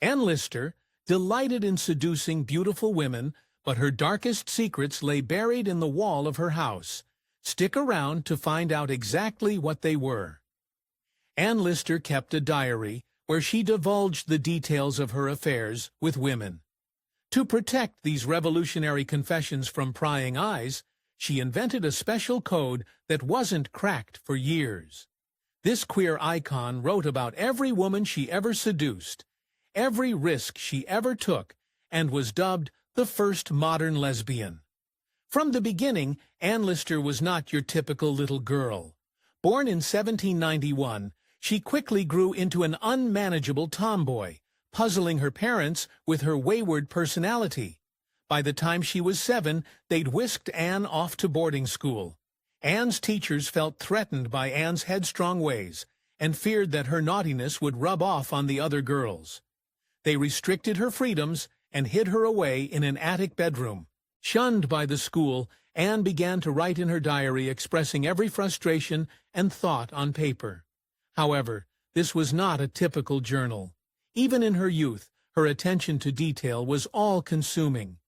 Anne Lister delighted in seducing beautiful women, but her darkest secrets lay buried in the wall of her house. Stick around to find out exactly what they were. Anne Lister kept a diary where she divulged the details of her affairs with women. To protect these revolutionary confessions from prying eyes, she invented a special code that wasn't cracked for years. This queer icon wrote about every woman she ever seduced, every risk she ever took, and was dubbed the first modern lesbian. From the beginning, Anne Lister was not your typical little girl. Born in 1791, she quickly grew into an unmanageable tomboy, puzzling her parents with her wayward personality. By the time she was 7, they'd whisked Anne off to boarding school. Anne's teachers felt threatened by Anne's headstrong ways and feared that her naughtiness would rub off on the other girls. They restricted her freedoms and hid her away in an attic bedroom. Shunned by the school, Anne began to write in her diary expressing every frustration and thought on paper. However, this was not a typical journal. Even in her youth, her attention to detail was all-consuming.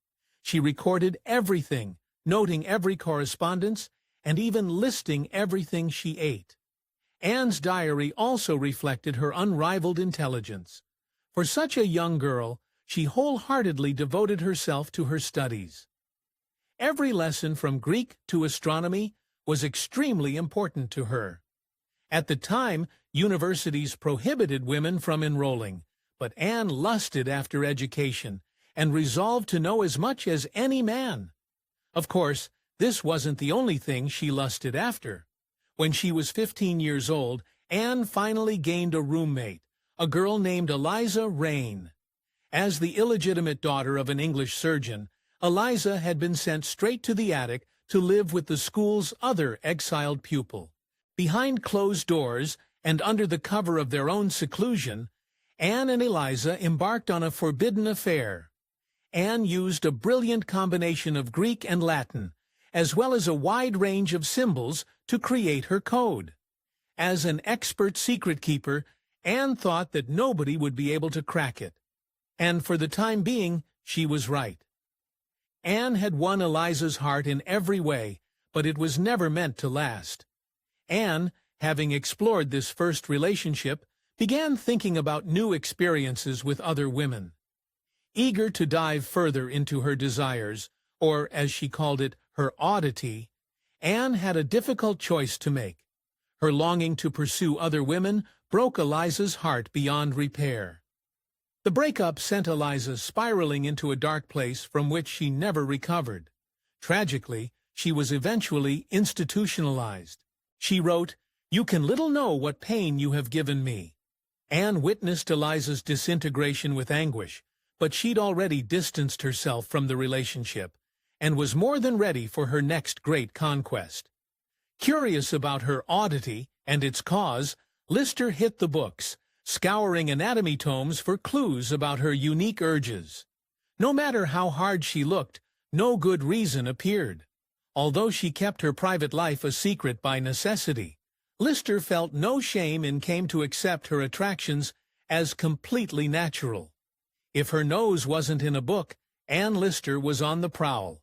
She recorded everything, noting every correspondence, and even listing everything she ate. Anne's diary also reflected her unrivaled intelligence. For such a young girl, she wholeheartedly devoted herself to her studies. Every lesson from Greek to astronomy was extremely important to her. At the time, universities prohibited women from enrolling, but Anne lusted after education and resolved to know as much as any man. Of course, this wasn't the only thing she lusted after. When she was 15 years old, Anne finally gained a roommate, a girl named Eliza Rain. As the illegitimate daughter of an English surgeon, Eliza had been sent straight to the attic to live with the school's other exiled pupil. Behind closed doors and under the cover of their own seclusion, Anne and Eliza embarked on a forbidden affair. Anne used a brilliant combination of Greek and Latin, as well as a wide range of symbols to create her code. As an expert secret keeper, Anne thought that nobody would be able to crack it. And for the time being, she was right. Anne had won Eliza's heart in every way, but it was never meant to last. Anne, having explored this first relationship, began thinking about new experiences with other women. Eager to dive further into her desires, or as she called it, her oddity, Anne had a difficult choice to make. Her longing to pursue other women broke Eliza's heart beyond repair. The breakup sent Eliza spiraling into a dark place from which she never recovered. Tragically, she was eventually institutionalized. She wrote, "You can little know what pain you have given me." Anne witnessed Eliza's disintegration with anguish, but she'd already distanced herself from the relationship and was more than ready for her next great conquest. Curious about her oddity and its cause, Lister hit the books, scouring anatomy tomes for clues about her unique urges. No matter how hard she looked, no good reason appeared. Although she kept her private life a secret by necessity, Lister felt no shame and came to accept her attractions as completely natural. If her nose wasn't in a book, Anne Lister was on the prowl.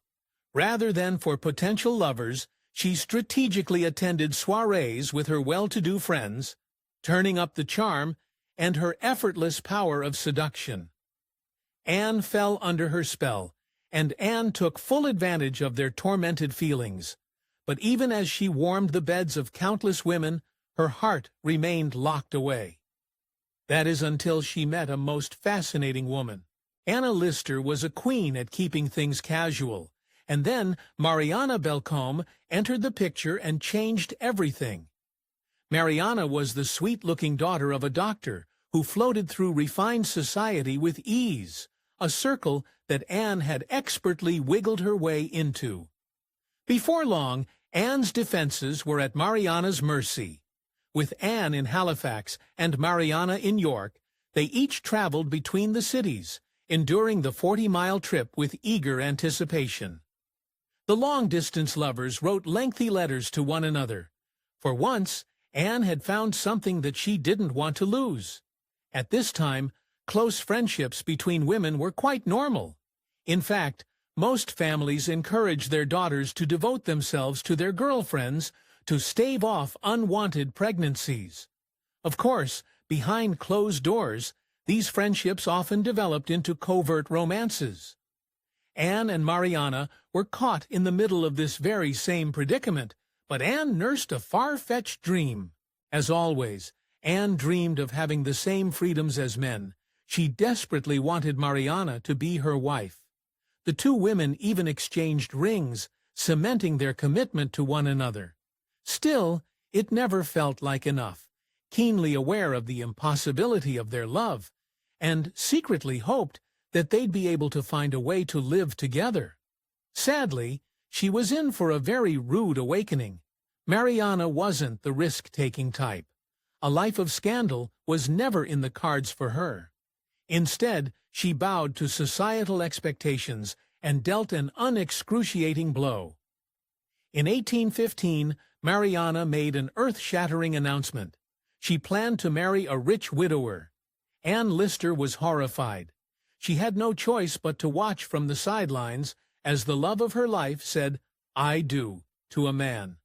Rather than for potential lovers, she strategically attended soirees with her well-to-do friends, turning up the charm and her effortless power of seduction. Anne fell under her spell, and Anne took full advantage of their tormented feelings. But even as she warmed the beds of countless women, her heart remained locked away. That is until she met a most fascinating woman. Anna Lister was a queen at keeping things casual, and then Mariana Belcombe entered the picture and changed everything. Mariana was the sweet-looking daughter of a doctor who floated through refined society with ease, a circle that Anne had expertly wiggled her way into. Before long, Anne's defenses were at Mariana's mercy. With Anne in Halifax and Mariana in York, they each traveled between the cities, enduring the 40-mile trip with eager anticipation. The long-distance lovers wrote lengthy letters to one another. For once, Anne had found something that she didn't want to lose. At this time, close friendships between women were quite normal. In fact, most families encourage their daughters to devote themselves to their girlfriends to stave off unwanted pregnancies. Of course, behind closed doors, these friendships often developed into covert romances. Anne and Mariana were caught in the middle of this very same predicament, but Anne nursed a far-fetched dream. As always, Anne dreamed of having the same freedoms as men. She desperately wanted Mariana to be her wife. The two women even exchanged rings, cementing their commitment to one another. Still, it never felt like enough, keenly aware of the impossibility of their love, and secretly hoped that they'd be able to find a way to live together. Sadly, she was in for a very rude awakening. Mariana wasn't the risk-taking type. A life of scandal was never in the cards for her. Instead, she bowed to societal expectations and dealt an unexcruciating blow. In 1815, Mariana made an earth-shattering announcement. She planned to marry a rich widower. Anne Lister was horrified. She had no choice but to watch from the sidelines as the love of her life said, "I do," to a man.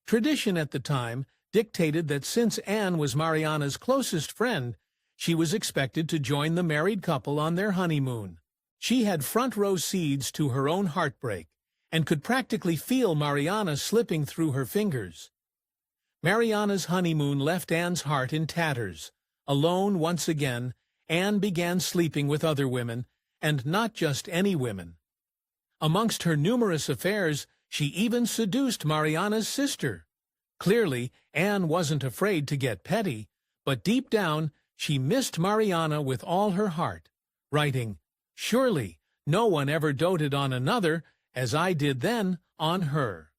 Tradition at the time dictated that since Anne was Mariana's closest friend, she was expected to join the married couple on their honeymoon. She had front-row seats to her own heartbreak and could practically feel Mariana slipping through her fingers. Mariana's honeymoon left Anne's heart in tatters. Alone once again, Anne began sleeping with other women, and not just any women. Amongst her numerous affairs, she even seduced Mariana's sister. Clearly, Anne wasn't afraid to get petty, but deep down, she missed Mariana with all her heart, writing, "Surely, no one ever doted on another, as I did then on her."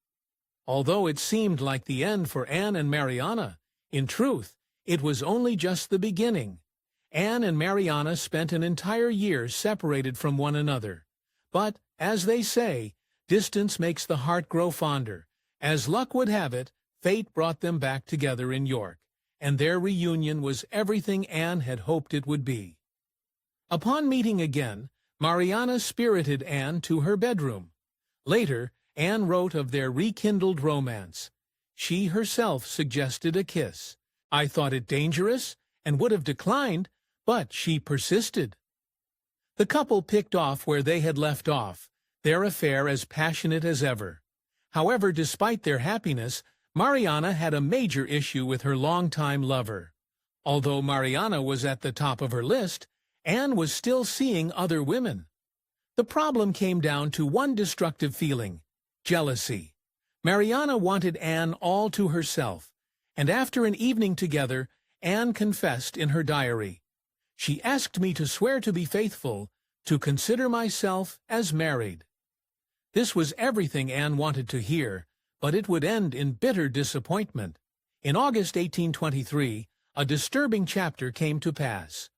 Although it seemed like the end for Anne and Mariana, in truth, it was only just the beginning. Anne and Mariana spent an entire year separated from one another. But, as they say, distance makes the heart grow fonder. As luck would have it, fate brought them back together in York, and their reunion was everything Anne had hoped it would be. Upon meeting again, Mariana spirited Anne to her bedroom. Later, Anne wrote of their rekindled romance. She herself suggested a kiss. I thought it dangerous and would have declined, but she persisted. The couple picked off where they had left off, their affair as passionate as ever. However, despite their happiness, Mariana had a major issue with her longtime lover. Although Mariana was at the top of her list, Anne was still seeing other women. The problem came down to one destructive feeling: jealousy. Mariana wanted Anne all to herself, and after an evening together, Anne confessed in her diary, "She asked me to swear to be faithful, to consider myself as married." This was everything Anne wanted to hear, but it would end in bitter disappointment. In August 1823, a disturbing chapter came to pass.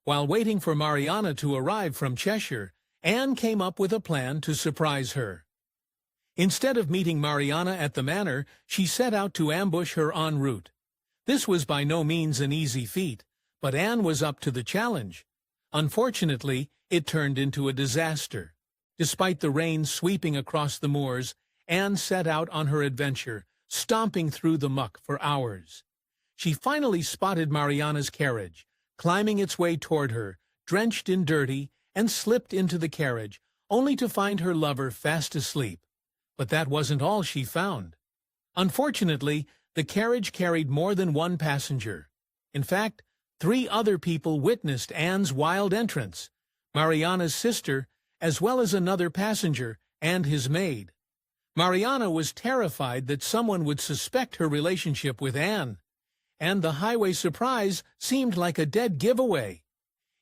While waiting for Mariana to arrive from Cheshire, Anne came up with a plan to surprise her. Instead of meeting Mariana at the manor, she set out to ambush her en route. This was by no means an easy feat, but Anne was up to the challenge. Unfortunately, it turned into a disaster. Despite the rain sweeping across the moors, Anne set out on her adventure, stomping through the muck for hours. She finally spotted Mariana's carriage, climbing its way toward her, drenched in dirty, and slipped into the carriage, only to find her lover fast asleep. But that wasn't all she found. Unfortunately, the carriage carried more than one passenger. In fact, 3 other people witnessed Anne's wild entrance: Mariana's sister, as well as another passenger, and his maid. Mariana was terrified that someone would suspect her relationship with Anne, and the highway surprise seemed like a dead giveaway.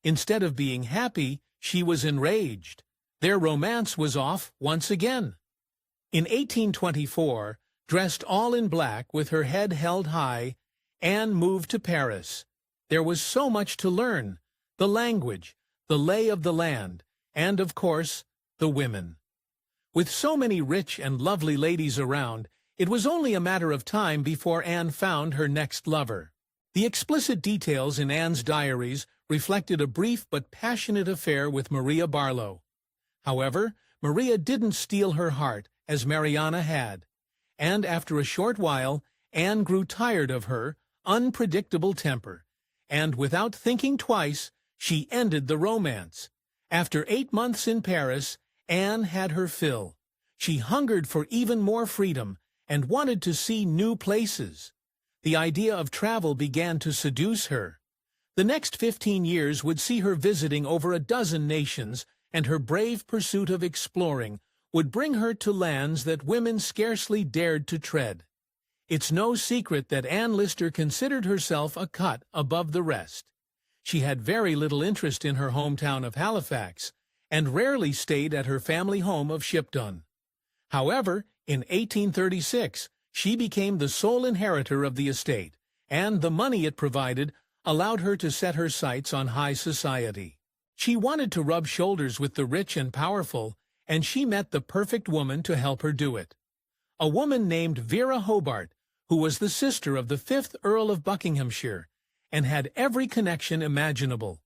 Instead of being happy, she was enraged. Their romance was off once again. In 1824, dressed all in black with her head held high, Anne moved to Paris. There was so much to learn: the language, the lay of the land, and, of course, the women. With so many rich and lovely ladies around, it was only a matter of time before Anne found her next lover. The explicit details in Anne's diaries reflected a brief but passionate affair with Maria Barlow. However, Maria didn't steal her heart, as Mariana had, and after a short while, Anne grew tired of her unpredictable temper, and without thinking twice, she ended the romance. After 8 months in Paris, Anne had her fill. She hungered for even more freedom and wanted to see new places. The idea of travel began to seduce her. The next 15 years would see her visiting over a dozen nations, and her brave pursuit of exploring would bring her to lands that women scarcely dared to tread. It's no secret that Anne Lister considered herself a cut above the rest. She had very little interest in her hometown of Halifax, and rarely stayed at her family home of Shipdon. However, in 1836, she became the sole inheritor of the estate, and the money it provided allowed her to set her sights on high society. She wanted to rub shoulders with the rich and powerful, and she met the perfect woman to help her do it. A woman named Vera Hobart, who was the sister of the 5th Earl of Buckinghamshire, and had every connection imaginable.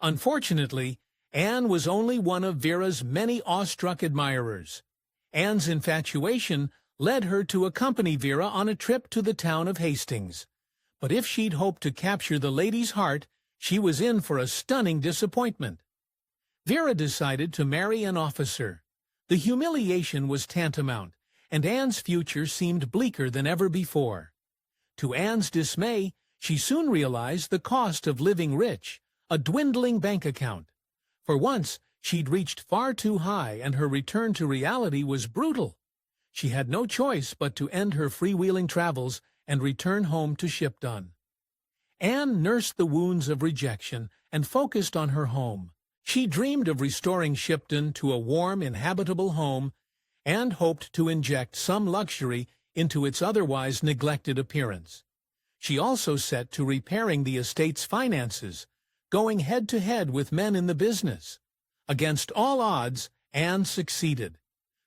Unfortunately, Anne was only one of Vera's many awestruck admirers. Anne's infatuation led her to accompany Vera on a trip to the town of Hastings. But if she'd hoped to capture the lady's heart, she was in for a stunning disappointment. Vera decided to marry an officer. The humiliation was tantamount, and Anne's future seemed bleaker than ever before. To Anne's dismay, she soon realized the cost of living rich, a dwindling bank account. For once, she'd reached far too high, and her return to reality was brutal. She had no choice but to end her freewheeling travels and return home to Shipdon. Anne nursed the wounds of rejection and focused on her home. She dreamed of restoring Shipdon to a warm, inhabitable home and hoped to inject some luxury into its otherwise neglected appearance. She also set to repairing the estate's finances, going head-to-head with men in the business. Against all odds, Anne succeeded.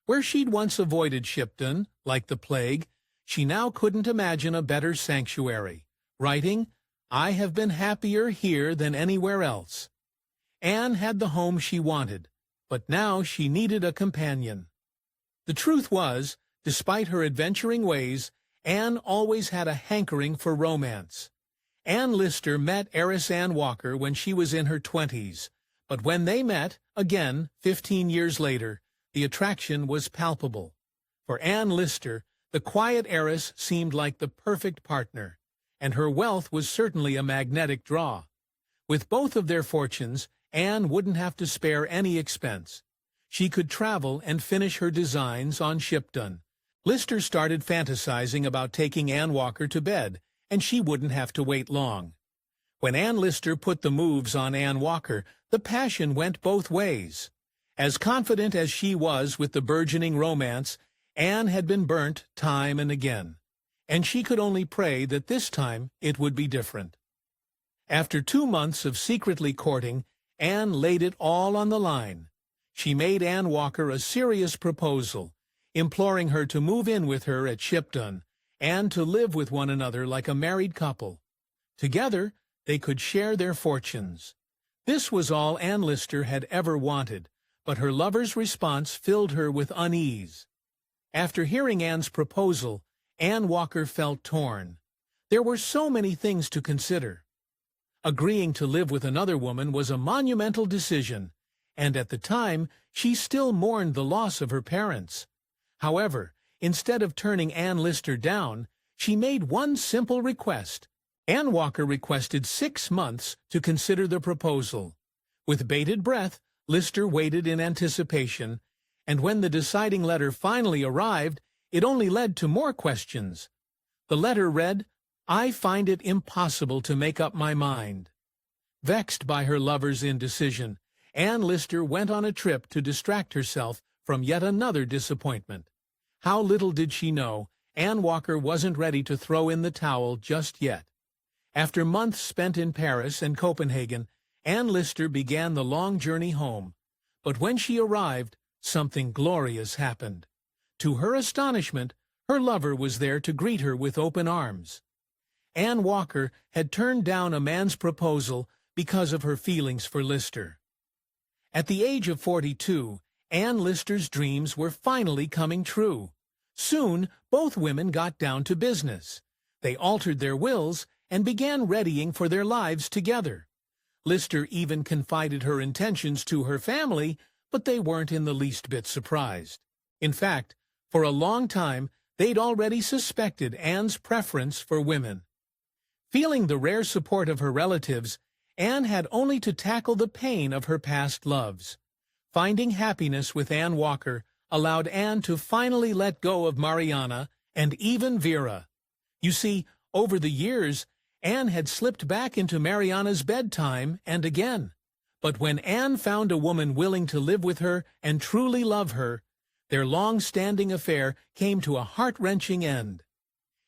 Where she'd once avoided Shipdon, like the plague, she now couldn't imagine a better sanctuary, writing, "I have been happier here than anywhere else." Anne had the home she wanted, but now she needed a companion. The truth was, despite her adventuring ways, Anne always had a hankering for romance. Anne Lister met heiress Anne Walker when she was in her 20s, but when they met, again, 15 years later, the attraction was palpable. For Anne Lister, the quiet heiress seemed like the perfect partner, and her wealth was certainly a magnetic draw. With both of their fortunes, Anne wouldn't have to spare any expense. She could travel and finish her designs on Shipdon. Lister started fantasizing about taking Anne Walker to bed, and she wouldn't have to wait long. When Anne Lister put the moves on Anne Walker, the passion went both ways. As confident as she was with the burgeoning romance, Anne had been burnt time and again, and she could only pray that this time it would be different. After 2 months of secretly courting, Anne laid it all on the line. She made Anne Walker a serious proposal, imploring her to move in with her at Shipdon and to live with one another like a married couple. Together, they could share their fortunes. This was all Anne Lister had ever wanted, but her lover's response filled her with unease. After hearing Anne's proposal, Anne Walker felt torn. There were so many things to consider. Agreeing to live with another woman was a monumental decision, and at the time, she still mourned the loss of her parents. However, instead of turning Anne Lister down, she made one simple request. Anne Walker requested 6 months to consider the proposal. With bated breath, Lister waited in anticipation, and when the deciding letter finally arrived, it only led to more questions. The letter read, "I find it impossible to make up my mind." Vexed by her lover's indecision, Anne Lister went on a trip to distract herself from yet another disappointment. How little did she know, Anne Walker wasn't ready to throw in the towel just yet. After months spent in Paris and Copenhagen, Anne Lister began the long journey home. But when she arrived, something glorious happened. To her astonishment, her lover was there to greet her with open arms. Anne Walker had turned down a man's proposal because of her feelings for Lister. At the age of 42, Anne Lister's dreams were finally coming true. Soon, both women got down to business. They altered their wills and began readying for their lives together. Lister even confided her intentions to her family, but they weren't in the least bit surprised. In fact, for a long time, they'd already suspected Anne's preference for women. Feeling the rare support of her relatives, Anne had only to tackle the pain of her past loves. Finding happiness with Anne Walker allowed Anne to finally let go of Mariana and even Vera. You see, over the years, Anne had slipped back into Mariana's bedtime and again. But when Anne found a woman willing to live with her and truly love her, their long-standing affair came to a heart-wrenching end.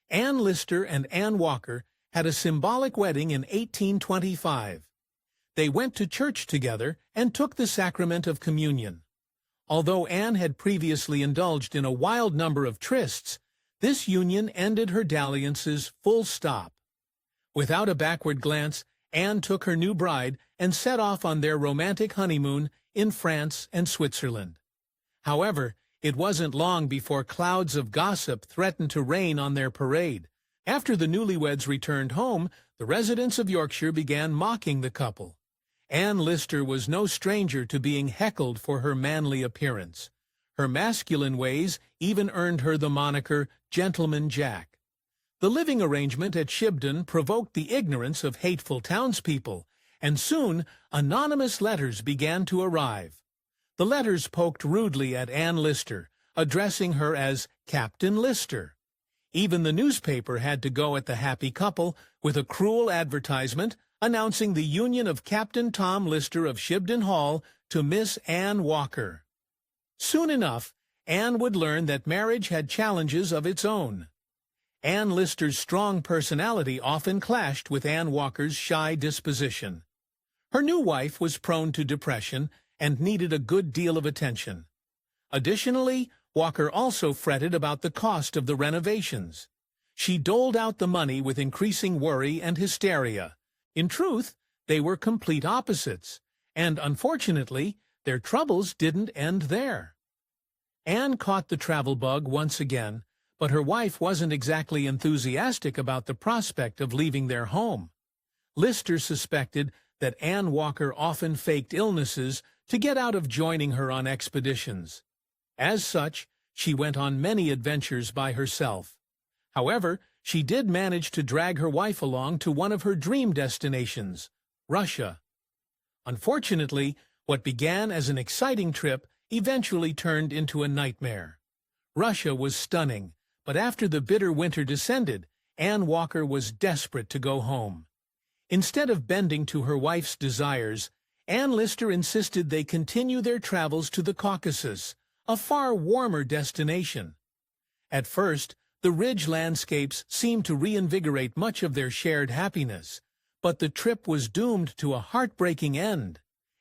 Anne Lister and Anne Walker had a symbolic wedding in 1825. They went to church together and took the sacrament of communion. Although Anne had previously indulged in a wild number of trysts, this union ended her dalliances full stop. Without a backward glance, Anne took her new bride and set off on their romantic honeymoon in France and Switzerland. However, it wasn't long before clouds of gossip threatened to rain on their parade. After the newlyweds returned home, the residents of Yorkshire began mocking the couple. Anne Lister was no stranger to being heckled for her manly appearance. Her masculine ways even earned her the moniker Gentleman Jack. The living arrangement at Shibden provoked the ignorance of hateful townspeople, and soon anonymous letters began to arrive. The letters poked rudely at Anne Lister, addressing her as Captain Lister. Even the newspaper had to go at the happy couple with a cruel advertisement announcing the union of Captain Tom Lister of Shibden Hall to Miss Anne Walker. Soon enough, Anne would learn that marriage had challenges of its own. Anne Lister's strong personality often clashed with Anne Walker's shy disposition. Her new wife was prone to depression and needed a good deal of attention. Additionally, Walker also fretted about the cost of the renovations. She doled out the money with increasing worry and hysteria. In truth, they were complete opposites, and unfortunately, their troubles didn't end there. Anne caught the travel bug once again, but her wife wasn't exactly enthusiastic about the prospect of leaving their home. Lister suspected that Anne Walker often faked illnesses to get out of joining her on expeditions. As such, she went on many adventures by herself. However, she did manage to drag her wife along to one of her dream destinations, Russia. Unfortunately, what began as an exciting trip eventually turned into a nightmare. Russia was stunning, but after the bitter winter descended, Anne Walker was desperate to go home. Instead of bending to her wife's desires, Anne Lister insisted they continue their travels to the Caucasus, a far warmer destination. At first, the ridge landscapes seemed to reinvigorate much of their shared happiness, but the trip was doomed to a heartbreaking end.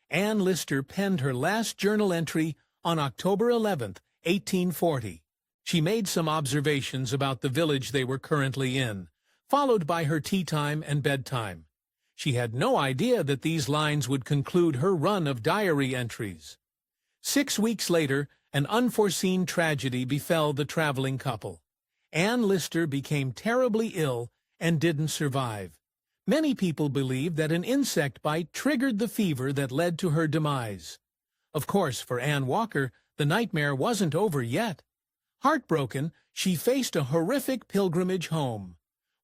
Anne Lister penned her last journal entry on October 11, 1840. She made some observations about the village they were currently in, followed by her tea time and bedtime. She had no idea that these lines would conclude her run of diary entries. 6 weeks later, an unforeseen tragedy befell the traveling couple. Anne Lister became terribly ill and didn't survive. Many people believe that an insect bite triggered the fever that led to her demise. Of course, for Anne Walker, the nightmare wasn't over yet. Heartbroken, she faced a horrific pilgrimage home.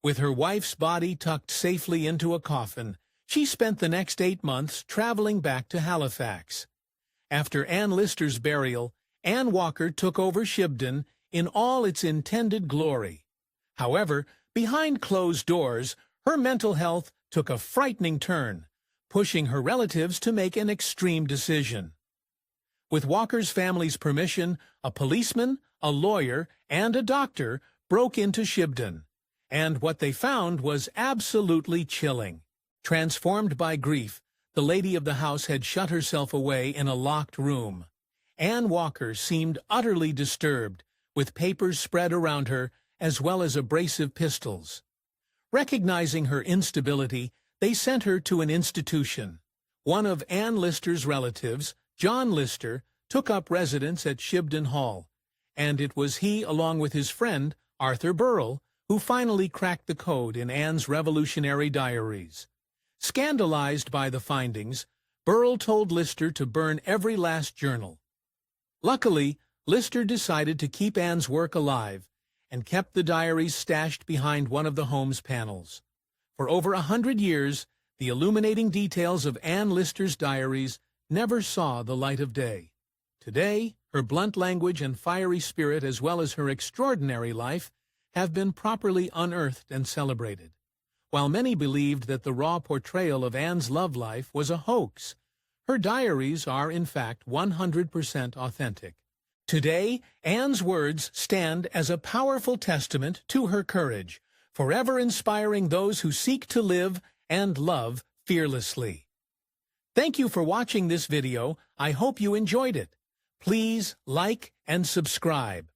With her wife's body tucked safely into a coffin, she spent the next 8 months traveling back to Halifax. After Anne Lister's burial, Anne Walker took over Shibden in all its intended glory. However, behind closed doors, her mental health took a frightening turn, pushing her relatives to make an extreme decision. With Walker's family's permission, a policeman, a lawyer, and a doctor broke into Shibden, and what they found was absolutely chilling. Transformed by grief, the lady of the house had shut herself away in a locked room. Anne Walker seemed utterly disturbed, with papers spread around her, as well as abrasive pistols. Recognizing her instability, They sent her to an institution. One of Anne Lister's relatives, John Lister, took up residence at Shibden Hall, and it was he, along with his friend, Arthur Burrell, who finally cracked the code in Anne's revolutionary diaries. Scandalized by the findings, Burrell told Lister to burn every last journal. Luckily, Lister decided to keep Anne's work alive and kept the diaries stashed behind one of the home's panels. For over 100 years, the illuminating details of Anne Lister's diaries never saw the light of day. Today, her blunt language and fiery spirit, as well as her extraordinary life, have been properly unearthed and celebrated. While many believed that the raw portrayal of Anne's love life was a hoax, her diaries are in fact 100% authentic. Today, Anne's words stand as a powerful testament to her courage, forever inspiring those who seek to live and love fearlessly. Thank you for watching this video. I hope you enjoyed it. Please like and subscribe.